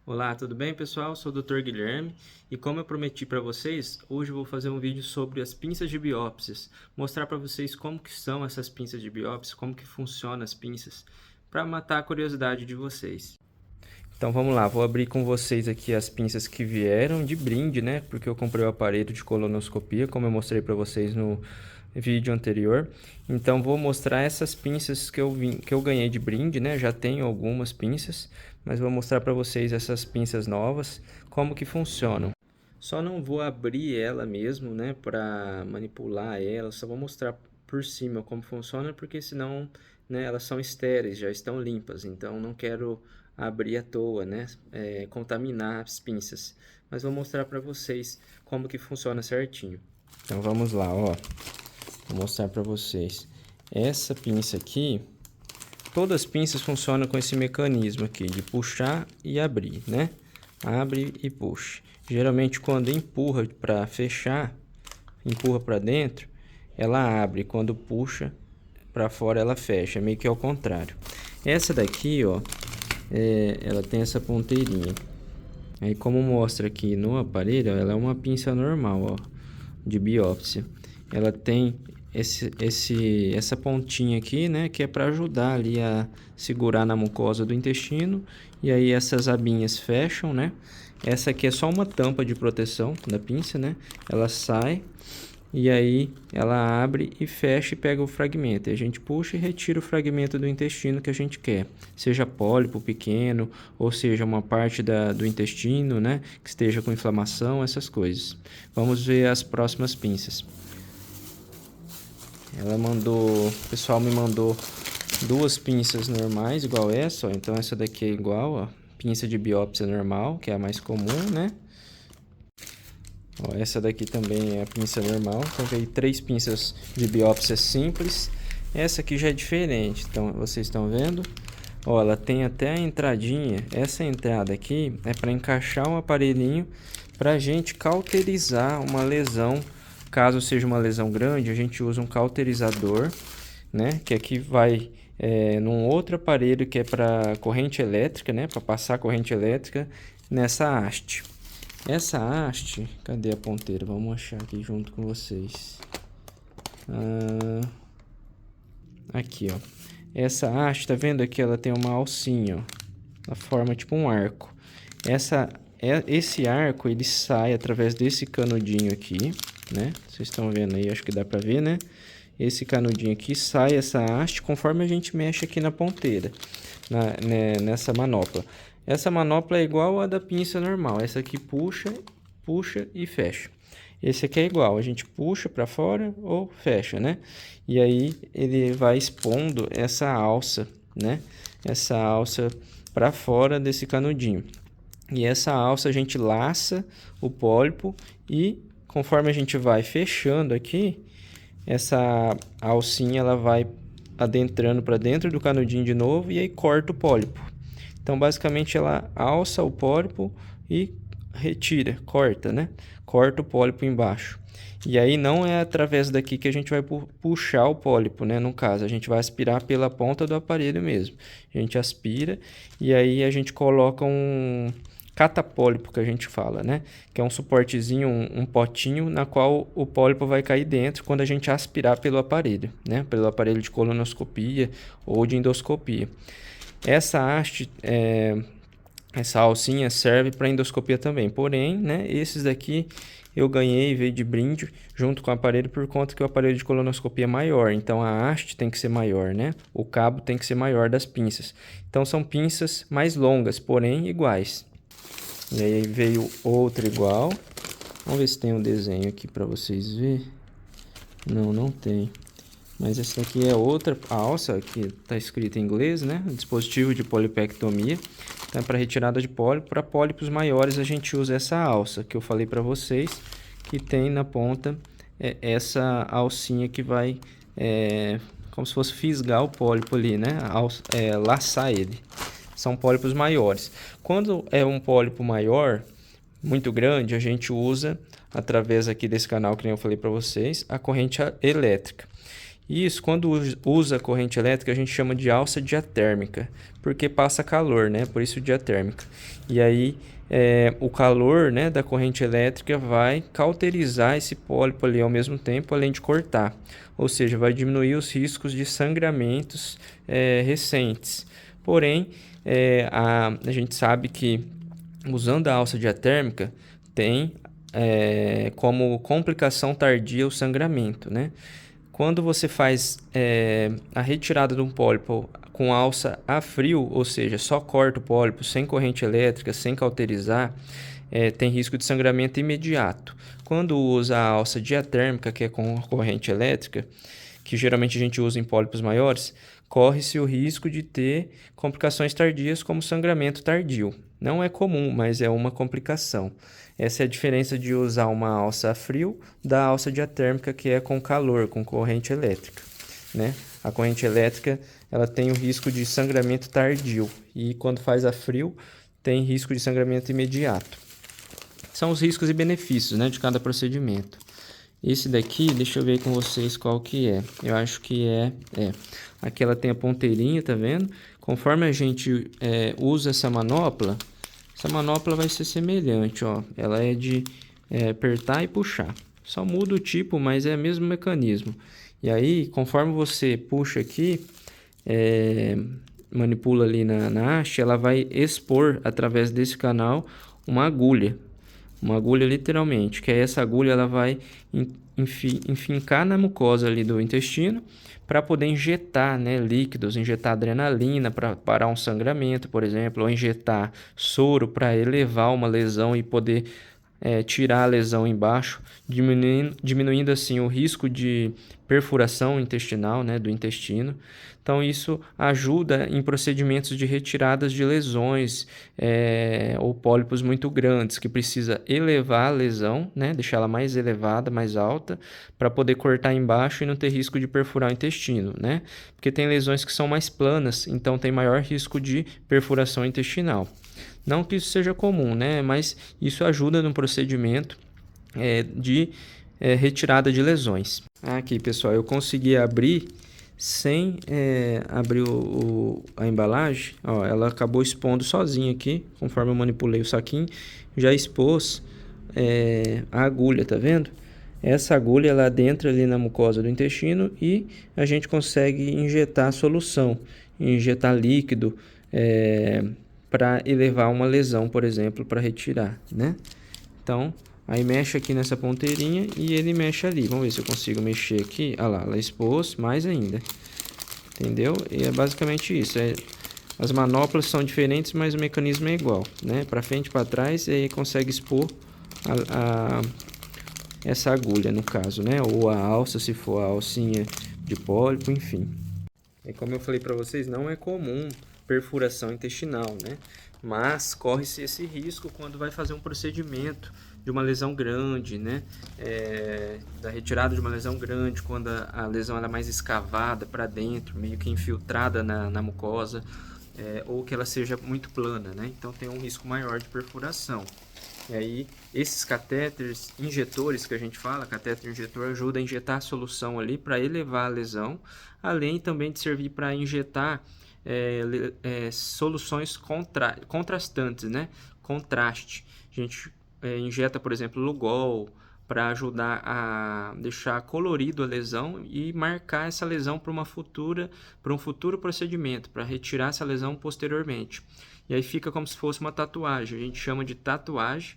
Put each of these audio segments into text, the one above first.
Olá, tudo bem, pessoal? Sou o Dr. Guilherme e como eu prometi para vocês, hoje eu vou fazer um vídeo sobre as pinças de biópsias, mostrar para vocês como que são essas pinças de biópsia, como que funcionam as pinças, para matar a curiosidade de vocês. Então vamos lá, vou abrir com vocês aqui as pinças que vieram de brinde, né? Porque eu comprei o aparelho de colonoscopia, como eu mostrei para vocês no vídeo anterior. Então vou mostrar essas pinças que eu ganhei de brinde, né? Já tenho algumas pinças, mas vou mostrar para vocês essas pinças novas, como que funcionam. Só não vou abrir ela mesmo, né, para manipular ela, só vou mostrar por cima como funciona, porque senão, né, elas são estéreis, já estão limpas, então não quero abrir à toa, né, contaminar as pinças. Mas vou mostrar para vocês como que funciona certinho. Então vamos lá, ó. Vou mostrar para vocês. Essa pinça aqui, todas as pinças funcionam com esse mecanismo aqui de puxar e abrir, né? Abre e puxa. Geralmente quando empurra para fechar, empurra para dentro, ela abre. Quando puxa para fora, ela fecha. É meio que ao contrário. Essa daqui, ó, ela tem essa ponteirinha. Aí como mostra aqui no aparelho, ela é uma pinça normal, ó, de biópsia. Ela tem essa pontinha aqui, né, que é para ajudar ali a segurar na mucosa do intestino, e aí essas abinhas fecham, né? Essa aqui é só uma tampa de proteção da pinça, né? Ela sai e aí ela abre e fecha e pega o fragmento. E a gente puxa e retira o fragmento do intestino que a gente quer, seja pólipo pequeno ou seja uma parte do intestino, né, que esteja com inflamação, essas coisas. Vamos ver as próximas pinças. O pessoal me mandou duas pinças normais, igual essa, ó. Então essa daqui é igual, ó, pinça de biópsia normal, que é a mais comum, né? Ó, essa daqui também é a pinça normal. Então veio 3 pinças de biópsia simples. Essa aqui já é diferente, então vocês estão vendo? Ó, ela tem até a entradinha. Essa entrada aqui é para encaixar um aparelhinho para a gente cauterizar uma lesão. Caso seja uma lesão grande, a gente usa um cauterizador, né? Que aqui vai num outro aparelho que é para corrente elétrica, né? Para passar corrente elétrica nessa haste. Essa haste, cadê a ponteira? Vamos achar aqui junto com vocês. Aqui, ó. Essa haste, tá vendo aqui? Ela tem uma alcinha, ó. Ela forma tipo um arco. Esse arco, ele sai através desse canudinho aqui, né? Vocês estão vendo aí, acho que dá pra ver, né? Esse canudinho aqui sai essa haste conforme a gente mexe aqui na ponteira, nessa manopla. Essa manopla é igual a da pinça normal. Essa aqui puxa, puxa e fecha. Esse aqui é igual, a gente puxa para fora ou fecha, né? E aí ele vai expondo essa alça, né? Essa alça para fora desse canudinho. E essa alça a gente laça o pólipo e conforme a gente vai fechando aqui, essa alcinha ela vai adentrando para dentro do canudinho de novo e aí corta o pólipo. Então, basicamente, ela alça o pólipo e retira, corta, né? Corta o pólipo embaixo. E aí não é através daqui que a gente vai puxar o pólipo, né? No caso, a gente vai aspirar pela ponta do aparelho mesmo. A gente aspira e aí a gente coloca um catapólipo, que a gente fala, né? Que é um suportezinho, um potinho na qual o pólipo vai cair dentro quando a gente aspirar pelo aparelho, né? Pelo aparelho de colonoscopia ou de endoscopia. Essa haste, essa alcinha serve para endoscopia também. Porém, né, esses daqui eu ganhei e veio de brinde junto com o aparelho por conta que o aparelho de colonoscopia é maior. Então a haste tem que ser maior, né? O cabo tem que ser maior das pinças. Então são pinças mais longas, porém iguais. E aí veio outra igual. Vamos ver se tem um desenho aqui para vocês verem. Não, não tem. Mas essa aqui é outra alça, que está escrito em inglês, né? Dispositivo de polipectomia. Então, para retirada de pólipo. Para pólipos maiores, a gente usa essa alça que eu falei para vocês, que tem na ponta essa alcinha que vai, como se fosse fisgar o pólipo ali, né? Laçar ele. São pólipos maiores. Quando é um pólipo maior, muito grande, a gente usa, através aqui desse canal que eu falei para vocês, a corrente elétrica. Isso, quando usa corrente elétrica, a gente chama de alça diatérmica, porque passa calor, né? Por isso diatérmica. E aí, o calor, né, da corrente elétrica vai cauterizar esse pólipo ali ao mesmo tempo, além de cortar. Ou seja, vai diminuir os riscos de sangramentos recentes. Porém, a gente sabe que usando a alça diatérmica tem como complicação tardia o sangramento, né? Quando você faz a retirada de um pólipo com alça a frio, ou seja, só corta o pólipo sem corrente elétrica, sem cauterizar, tem risco de sangramento imediato. Quando usa a alça diatérmica, que é com corrente elétrica, que geralmente a gente usa em pólipos maiores, corre-se o risco de ter complicações tardias como sangramento tardio. Não é comum, mas é uma complicação. Essa é a diferença de usar uma alça a frio da alça diatérmica, que é com calor, com corrente elétrica, né? A corrente elétrica, ela tem o risco de sangramento tardio e quando faz a frio, tem risco de sangramento imediato. São os riscos e benefícios, né, de cada procedimento. Esse daqui, deixa eu ver com vocês qual que é. Eu acho que aqui ela tem a ponteirinha, tá vendo? Conforme a gente usa essa manopla vai ser semelhante, ó. Ela é de apertar e puxar. Só muda o tipo, mas é o mesmo mecanismo. E aí, conforme você puxa aqui, manipula ali na haste, ela vai expor através desse canal uma agulha. Uma agulha literalmente, que essa agulha ela vai enfincar na mucosa ali do intestino para poder injetar, né, líquidos, injetar adrenalina para parar um sangramento, por exemplo, ou injetar soro para elevar uma lesão e poder tirar a lesão embaixo, diminuindo assim o risco de perfuração intestinal, né, do intestino. Então isso ajuda em procedimentos de retiradas de lesões ou pólipos muito grandes, que precisa elevar a lesão, né, deixá-la mais elevada, mais alta, para poder cortar embaixo e não ter risco de perfurar o intestino, né? Porque tem lesões que são mais planas, então tem maior risco de perfuração intestinal. Não que isso seja comum, né? Mas isso ajuda no procedimento de retirada de lesões. Aqui, pessoal, eu consegui abrir sem abrir a embalagem. Ó, ela acabou expondo sozinha aqui, conforme eu manipulei o saquinho. Já expôs a agulha, tá vendo? Essa agulha ela adentra ali na mucosa do intestino e a gente consegue injetar a solução, injetar líquido para elevar uma lesão, por exemplo, para retirar, né? Então, aí mexe aqui nessa ponteirinha e ele mexe ali. Vamos ver se eu consigo mexer aqui. Ah lá, ela expôs mais ainda. Entendeu? E é basicamente isso. As manoplas são diferentes, mas o mecanismo é igual, né? Para frente e para trás, e aí consegue expor essa agulha, no caso, né? Ou a alça, se for a alcinha de pólipo, enfim. E como eu falei para vocês, não é comum perfuração intestinal, né? Mas corre-se esse risco quando vai fazer um procedimento de uma lesão grande, né? Da retirada de uma lesão grande, quando a lesão é mais escavada para dentro, meio que infiltrada na mucosa, ou que ela seja muito plana, né? Então tem um risco maior de perfuração. E aí, esses catéteres injetores que a gente fala, catéter injetor, ajuda a injetar a solução ali para elevar a lesão, além também de servir para injetar soluções contrastantes, né? Contraste. A gente injeta, por exemplo, Lugol para ajudar a deixar colorido a lesão e marcar essa lesão para um futuro procedimento, para retirar essa lesão posteriormente. E aí fica como se fosse uma tatuagem. A gente chama de tatuagem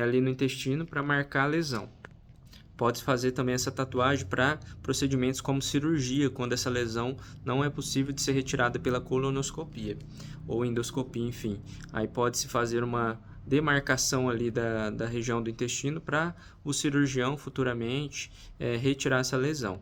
ali no intestino para marcar a lesão. Pode fazer também essa tatuagem para procedimentos como cirurgia, quando essa lesão não é possível de ser retirada pela colonoscopia ou endoscopia, enfim. Aí pode-se fazer uma demarcação ali da região do intestino para o cirurgião futuramente retirar essa lesão.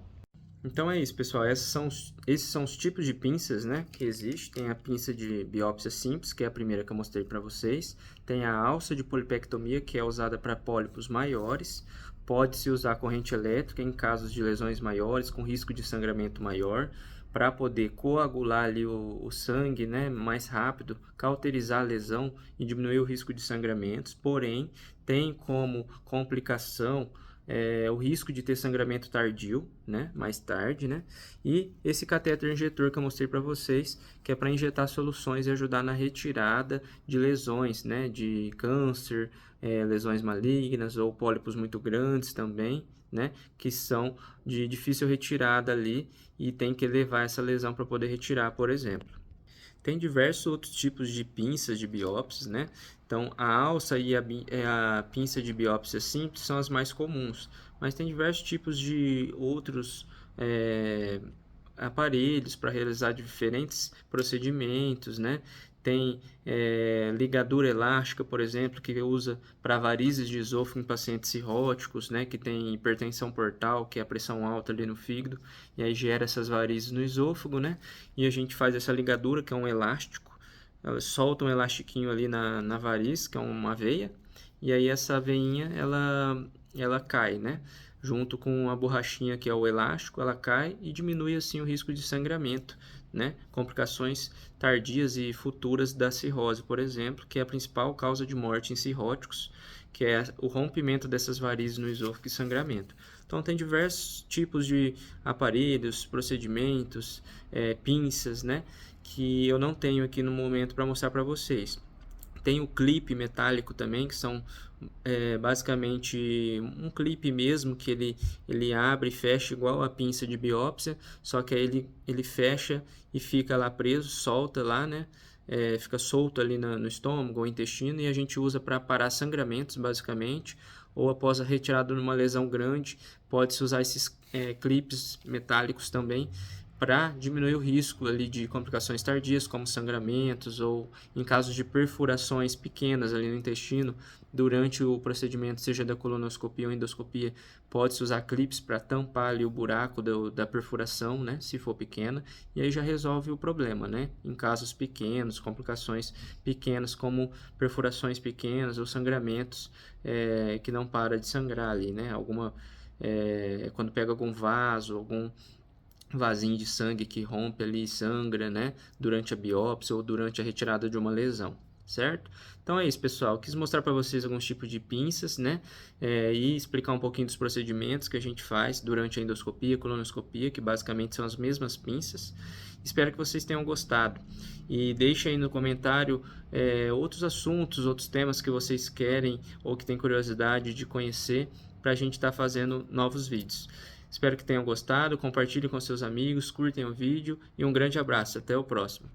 Então é isso, pessoal. Esses são os tipos de pinças, né, que existem. Tem a pinça de biópsia simples, que é a primeira que eu mostrei para vocês. Tem a alça de polipectomia, que é usada para pólipos maiores. Pode-se usar corrente elétrica em casos de lesões maiores, com risco de sangramento maior, para poder coagular ali o sangue, né, mais rápido, cauterizar a lesão e diminuir o risco de sangramentos. Porém, tem como complicação o risco de ter sangramento tardio, né, mais tarde, né, e esse catéter injetor que eu mostrei para vocês, que é para injetar soluções e ajudar na retirada de lesões, né, de câncer, lesões malignas ou pólipos muito grandes também, né, que são de difícil retirada ali e tem que levar essa lesão para poder retirar, por exemplo. Tem diversos outros tipos de pinças de biópsias, né? Então, a alça e a pinça de biópsia simples são as mais comuns, mas tem diversos tipos de outros aparelhos para realizar diferentes procedimentos, né? Tem ligadura elástica, por exemplo, que usa para varizes de esôfago em pacientes cirróticos, né? Que tem hipertensão portal, que é a pressão alta ali no fígado, e aí gera essas varizes no esôfago, né? E a gente faz essa ligadura, que é um elástico, ela solta um elastiquinho ali na variz, que é uma veia, e aí essa veinha, ela cai, né? Junto com a borrachinha, que é o elástico, ela cai e diminui assim o risco de sangramento, né? Complicações tardias e futuras da cirrose, por exemplo, que é a principal causa de morte em cirróticos, que é o rompimento dessas varizes no esôfago e sangramento. Então, tem diversos tipos de aparelhos, procedimentos, pinças, né? Que eu não tenho aqui no momento para mostrar para vocês. Tem o clipe metálico também, que são basicamente um clipe mesmo, que ele abre e fecha igual a pinça de biópsia, só que aí ele fecha e fica lá preso, solta lá, né? Fica solto ali no estômago ou intestino, e a gente usa para parar sangramentos, basicamente, ou após a retirada de uma lesão grande, pode-se usar esses clipes metálicos também, para diminuir o risco ali de complicações tardias, como sangramentos, ou em casos de perfurações pequenas ali no intestino, durante o procedimento, seja da colonoscopia ou endoscopia, pode-se usar clipes para tampar ali o buraco da perfuração, né, se for pequena, e aí já resolve o problema, né, em casos pequenos, complicações pequenas, como perfurações pequenas ou sangramentos que não para de sangrar ali, né, quando pega algum vaso, algum vasinho de sangue que rompe ali e sangra, né, durante a biópsia ou durante a retirada de uma lesão, certo? Então é isso, pessoal. Quis mostrar para vocês alguns tipos de pinças, né, e explicar um pouquinho dos procedimentos que a gente faz durante a endoscopia, colonoscopia, que basicamente são as mesmas pinças. Espero que vocês tenham gostado. E deixe aí no comentário outros assuntos, outros temas que vocês querem ou que têm curiosidade de conhecer, para a gente estar fazendo novos vídeos. Espero que tenham gostado, compartilhem com seus amigos, curtem o vídeo e um grande abraço, até o próximo.